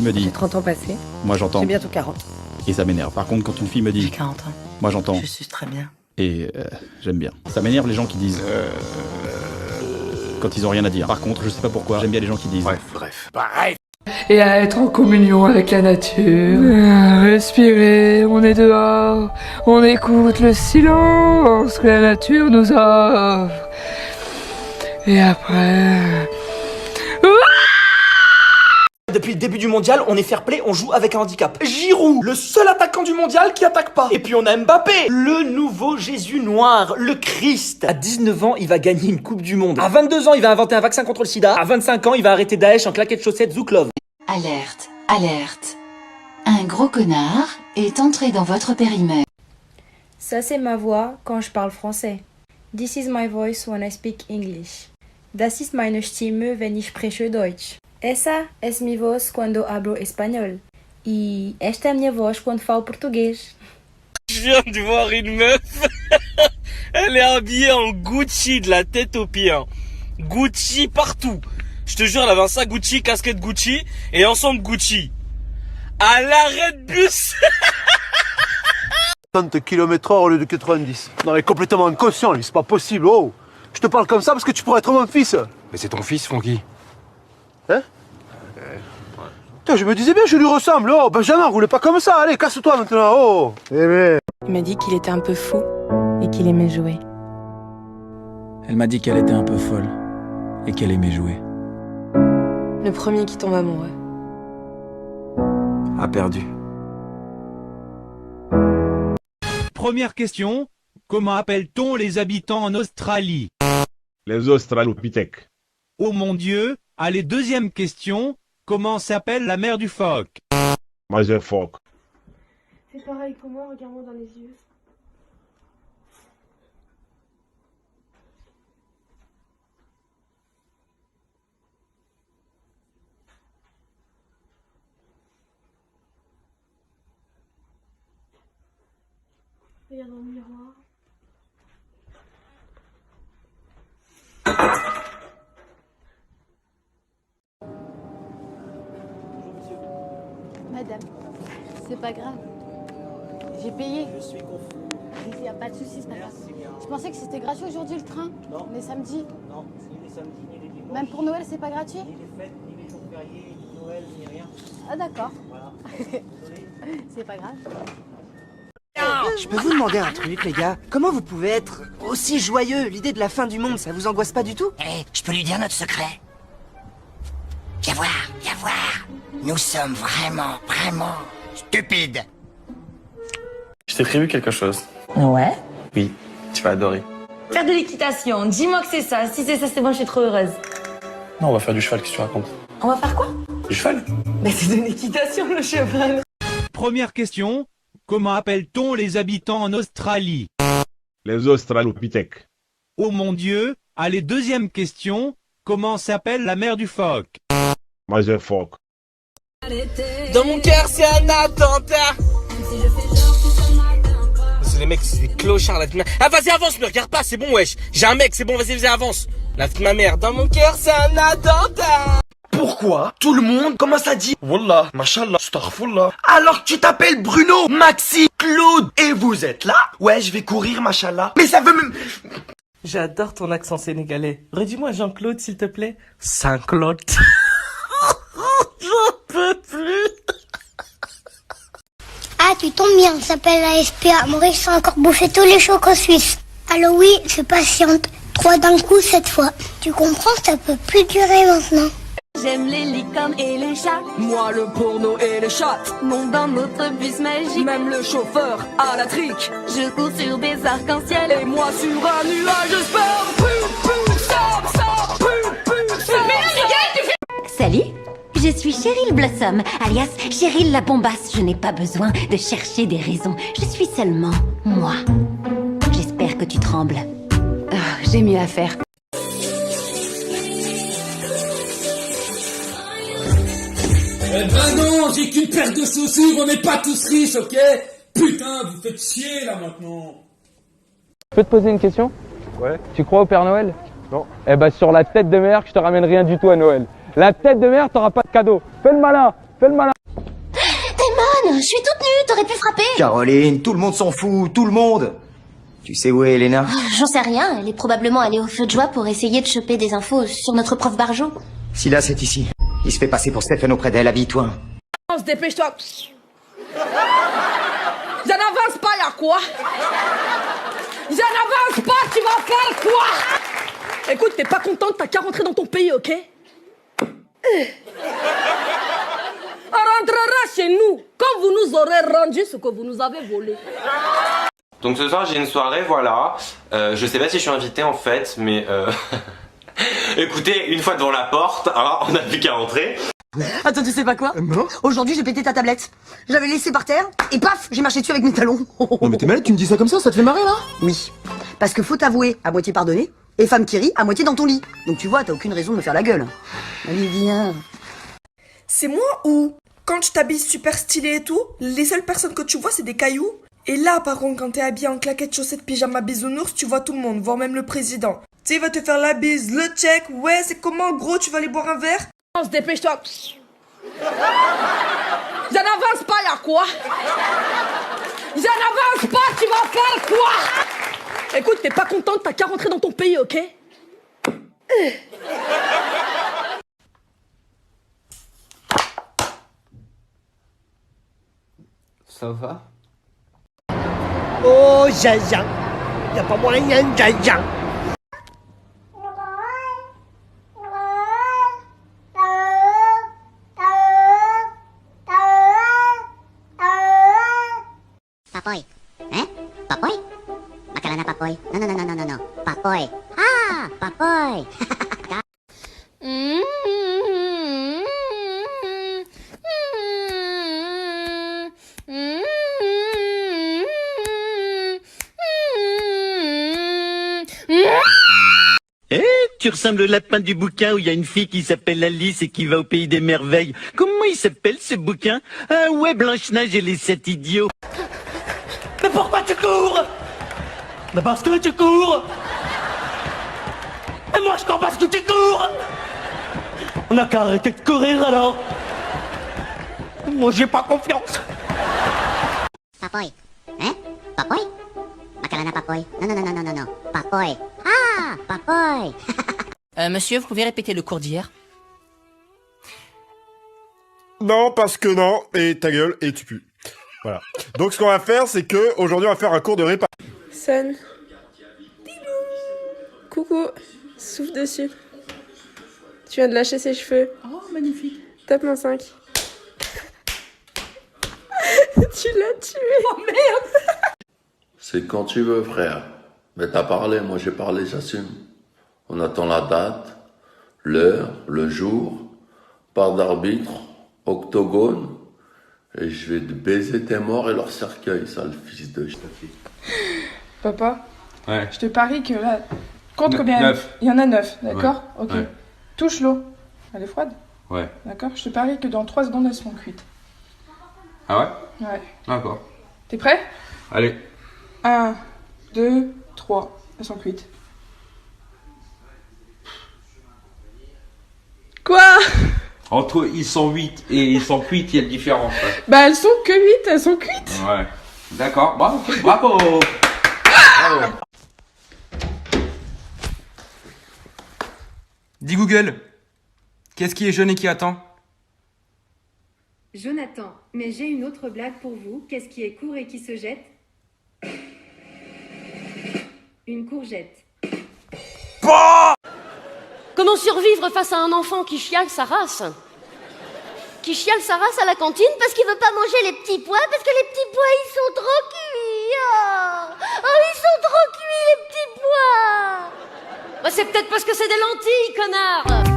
me dit... J'ai 30 ans passés. Moi j'entends. J'ai bientôt 40. Et ça m'énerve. Par contre, quand une fille me dit... J'ai 40 ans. Moi j'entends. Je suis très bien. Et j'aime bien. Ça m'énerve les gens qui disent... quand ils ont rien à dire. Par contre, je sais pas pourquoi, j'aime bien les gens qui disent... Bref. Pareil. Et à être en communion avec la nature. Respirer, on est dehors, on écoute le silence que la nature nous offre. Et après... Depuis le début du mondial, on est fair play, on joue avec un handicap. Giroud, le seul attaquant du mondial qui attaque pas. Et puis on a Mbappé, le nouveau Jésus noir, le Christ. À 19 ans, il va gagner une Coupe du Monde. À 22 ans, il va inventer un vaccin contre le sida. À 25 ans, il va arrêter Daesh en claquette chaussettes Zouklov. Alerte, alerte. Un gros connard est entré dans votre périmètre. Ça c'est ma voix quand je parle français. This is my voice when I speak English. Das ist meine Stimme, wenn ich spreche Deutsch. Essa es mi voz quando hablo espanhol. E esta é a minha voz quando falo português. Je viens de voir une meuf. Elle est habillée en Gucci de la tête aux pieds. Hein. Gucci partout. Je te jure, elle avait un sac Gucci, casquette Gucci et ensemble Gucci. À l'arrêt de bus. 30 km/h au lieu de 90. Non mais complètement inconscient, lui, c'est pas possible. Oh, je te parle comme ça parce que tu pourrais être mon fils. Mais c'est ton fils, Francky. Hein? Putain, je me disais bien, je lui ressemble. Oh, Benjamin, roule pas comme ça. Allez, casse-toi maintenant. Oh. Il m'a dit qu'il était un peu fou et qu'il aimait jouer. Elle m'a dit qu'elle était un peu folle et qu'elle aimait jouer. Le premier qui tombe amoureux. A perdu. Première question, comment appelle-t-on les habitants en Australie? Les Australopithèques. Oh mon Dieu! Allez, deuxième question, comment s'appelle la mère du phoque? Mother Phoque. Fais pareil que moi, regarde-moi dans les yeux. Regarde dans le miroir. Madame, c'est pas grave. J'ai payé. Je suis confus. Il n'y a pas de soucis, c'est pas grave. Merci bien. Je pensais que c'était gratuit aujourd'hui le train. Non. On est samedi. Non, ni les samedis, ni les dimanches. Même pour Noël, c'est pas gratuit? Ni les fêtes, ni les jours fériés, ni Noël, ni rien. Ah d'accord. Voilà. Désolé. C'est pas grave. Je peux vous demander un truc, les gars? Comment vous pouvez être aussi joyeux? L'idée de la fin du monde, ça vous angoisse pas du tout? Je peux lui dire notre secret? Viens voir, viens voir. Nous sommes vraiment stupides. Je t'ai prévu quelque chose. Ouais. Oui, tu vas adorer. Faire de l'équitation, dis-moi que c'est ça. Si c'est ça, c'est bon, je suis trop heureuse. Non, on va faire du cheval, qu'est-ce que tu racontes? On va faire quoi? Du cheval? Mais c'est de l'équitation, le cheval. Première question, comment appelle-t-on les habitants en Australie? Les Australopithèques. Oh mon Dieu! Allez, deuxième question, comment s'appelle la mère du phoque? Mother Phoque. Dans mon cœur, c'est un attentat. C'est les mecs, c'est des clochards là. Ah, vas-y, avance, me regarde pas, c'est bon, wesh. J'ai un mec, c'est bon, vas-y, avance. La de ma mère, dans mon cœur, c'est un attentat. Pourquoi tout le monde commence à dire Wallah, mashallah, astaghfirullah. alors que tu t'appelles Bruno, Maxi, Claude et vous êtes là? Ouais, je vais courir, machallah. Mais ça veut même... J'adore ton accent sénégalais. Redis-moi Jean-Claude, s'il te plaît. Saint-Claude. J'en peux plus. Ah, tu tombes bien, ça s'appelle la SPA. Maurice a encore bouffé tous les chocos suisses. Alors oui, je patiente. 3 d'un coup cette fois. Tu comprends, ça peut plus durer maintenant. J'aime les licornes et les chats. Moi le porno et les chats. Monte dans notre bus magique. Même le chauffeur à la trique. Je cours sur des arcs-en-ciel. Et moi sur un nuage, j'espère. Salut, je suis Cheryl Blossom, alias Cheryl la bombasse. Je n'ai pas besoin de chercher des raisons. Je suis seulement moi. J'espère que tu trembles. Oh, j'ai mieux à faire. Eh ben non, j'ai qu'une paire de chaussures, on n'est pas tous riches, ok? Putain, vous faites chier là maintenant. Je peux te poser une question? Ouais. Tu crois au Père Noël? Non. Eh ben sur la tête de mer, je te ramène rien du tout à Noël. La tête de mer, t'auras pas de cadeau. Fais le malin, Fais le malin. Damon, je suis toute nue, t'aurais pu frapper. Caroline, tout le monde s'en fout, tout le monde. Tu sais où est Elena? J'en sais rien, elle est probablement allée au feu de joie pour essayer de choper des infos sur notre prof Barjo. Silas est ici. Il se fait passer pour Stephen auprès d'elle, habille-toi. Dépêche-toi. Je n'avance pas, y'a quoi? Je n'avance pas, tu vas faire quoi? Écoute, t'es pas contente, t'as qu'à rentrer dans ton pays, ok? On rentrera chez nous quand vous nous aurez rendu ce que vous nous avez volé. Donc ce soir j'ai une soirée, voilà. Je sais pas si je suis invité en fait, mais écoutez, une fois devant la porte, hein, on n'a plus qu'à rentrer. Attends, tu sais pas quoi? Non. Aujourd'hui, j'ai pété ta tablette. J'avais laissé par terre, et paf, j'ai marché dessus avec mes talons. Non mais t'es malade, tu me dis ça comme ça te fait marrer là? Oui. Parce que faut t'avouer, à moitié pardonné, et femme qui rit, à moitié dans ton lit. Donc tu vois, t'as aucune raison de me faire la gueule. Allez, viens. C'est moi ou quand tu t'habilles super stylé et tout, les seules personnes que tu vois c'est des cailloux? Et là par contre quand t'es habillé en claquettes, chaussettes, pyjama, bisounours, tu vois tout le monde, voire même le président. Tu sais, il va te faire la bise, le check, ouais c'est comment gros, tu vas aller boire un verre? Dépêche-toi. Je n'avance pas, y'a quoi? Je n'avance pas, tu vas faire quoi? Écoute, t'es pas contente, t'as qu'à rentrer dans ton pays, ok? Ça va? Oh, Jaja. Y'a pas moyen, Jaja. Papoy. Hein? Papoy? Macarena Papoy. Non, non, non, non, non, non, non. Papoy. Ah, Papoy. Eh, tu ressembles au lapin du bouquin où il y a une fille qui s'appelle Alice et qui va au pays des merveilles. Comment il s'appelle ce bouquin? Ah ouais, Blanche-Neige et les 7 idiots. Mais pourquoi tu cours? Mais parce que tu cours. Et moi je cours parce que tu cours. On n'a qu'à arrêter de courir alors. Moi j'ai pas confiance. Papoy. Hein? Papoy? Macarena Papoy. Non, non, non, non, non, non, non. Papoy. Ah, Papoy. Monsieur, vous pouvez répéter le cours d'hier? Non, parce que non, et ta gueule, et tu pues. Voilà. Donc ce qu'on va faire, c'est que aujourd'hui on va faire un cours de répartie. Son. Coucou. Souffle dessus. Tu viens de lâcher ses cheveux. Oh, magnifique. Tape-moi 5. Tu l'as tué. Oh merde. C'est quand tu veux, frère. Mais t'as parlé, moi j'ai parlé, j'assume. On attend la date, l'heure, le jour, part d'arbitre, octogone, et je vais te baiser tes morts et leur cercueil, sale fils de... Papa, Ouais. je te parie que là... Compte combien? 9. Il y en a 9, d'accord? Ouais. Ok. Ouais. Touche l'eau. Elle est froide? Ouais. D'accord? Je te parie que dans 3 secondes, elles seront cuites. Ah ouais? Ouais. D'accord. T'es prêt? Allez. 1, 2, 3. Elles sont cuites. Quoi? Entre ils sont 8 et ils sont cuites, il y a une différence. Ouais. Bah elles sont que 8, elles sont cuites. Ouais. D'accord. Bravo. Bravo. Bravo. Dis Google, qu'est-ce qui est jeune et qui attend? Jonathan, mais j'ai une autre blague pour vous. Qu'est-ce qui est court et qui se jette? Une courgette. Comment survivre face à un enfant qui chiale sa race? Qui chiale sa race à la cantine parce qu'il veut pas manger les petits pois, parce que les petits pois ils sont trop cuits. Oh, ils sont trop cuits les petits pois. Bah, c'est peut-être parce que c'est des lentilles, connard.